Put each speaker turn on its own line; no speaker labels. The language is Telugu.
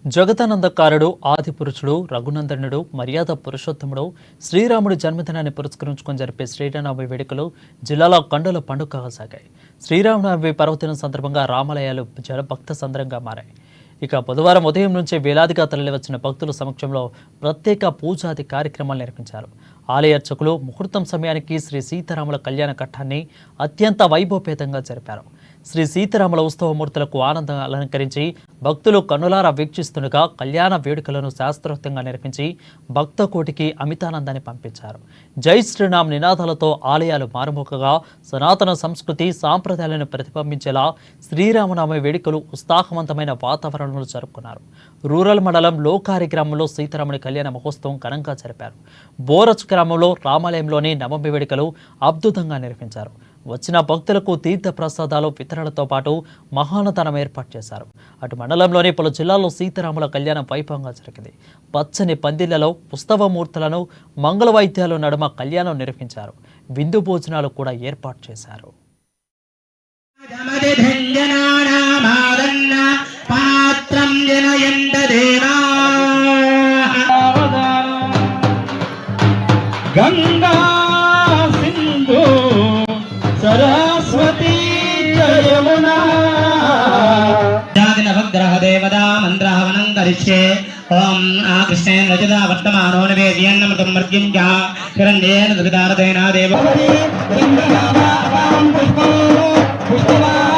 జగదానందకారుడు ఆదిపురుషుడు రఘునందనుడు మర్యాద పురుషోత్తముడు శ్రీరాముడి జన్మదినాన్ని పురస్కరించుకొని జరిపే శ్రీరామనవమి వేడుకలు జిల్లాలో కండుల పండుగగా సాగాయి. శ్రీరామనవమి పర్వదినం సందర్భంగా రామాలయాలు జనభక్త సంద్రంగా మారాయి. ఇక బుధవారం ఉదయం నుంచే వేలాదిగా తరలివచ్చిన భక్తుల సమక్షంలో ప్రత్యేక పూజాది కార్యక్రమాలు నిర్వహించారు. ఆలయ అర్చకులు ముహూర్తం సమయానికి శ్రీ సీతారాముల కళ్యాణ ఘట్టాన్ని అత్యంత వైభవపేతంగా జరిపారు. శ్రీ సీతారాముల ఉత్సవమూర్తులకు ఆనందంగా అలంకరించి భక్తులు కన్నులారా వీక్షిస్తుండగా కళ్యాణ వేడుకలను శాస్త్రోక్తంగా నిర్వహించి భక్త కోటికి అమితానందాన్ని పంపించారు. జై శ్రీరామ్ నినాదాలతో ఆలయాలు మారుమోకగా సనాతన సంస్కృతి సాంప్రదాయాలను ప్రతిబింబించేలా శ్రీరామనవమి వేడుకలు ఉత్సాహవంతమైన వాతావరణంలో జరుపుకున్నారు. రూరల్ మండలం లోకారి గ్రామంలో సీతారాముని కళ్యాణ మహోత్సవం ఘనంగా జరిపారు. బోరచ్ గ్రామంలో రామాలయంలోని నవమి వేడుకలు అద్భుతంగా నిర్వహించారు. వచ్చిన భక్తులకు తీర్థ ప్రసాదాలు వితరణతో పాటు మహాన్నదానం ఏర్పాటు చేశారు. అటు మండలంలోని పలు జిల్లాల్లో సీతారాముల కళ్యాణం వైభవంగా జరిగింది. పచ్చని పందిళ్లలో పుస్తవమూర్తులను మంగళ వాయిద్యాల నడుమ కళ్యాణం నిర్వహించారు. విందు భోజనాలు కూడా ఏర్పాటు చేశారు.
గంగా సింధు సరస్వతి యమునా నవగ్రహ దేవతా మంత్రహవనం కరిష్యే. ఓం ఆ కృష్ణేన రజతా వర్తమానో నివేద్యన్నమృతం మర్గ్యం హిరణ్యేన దుర్గారదేనా దేవ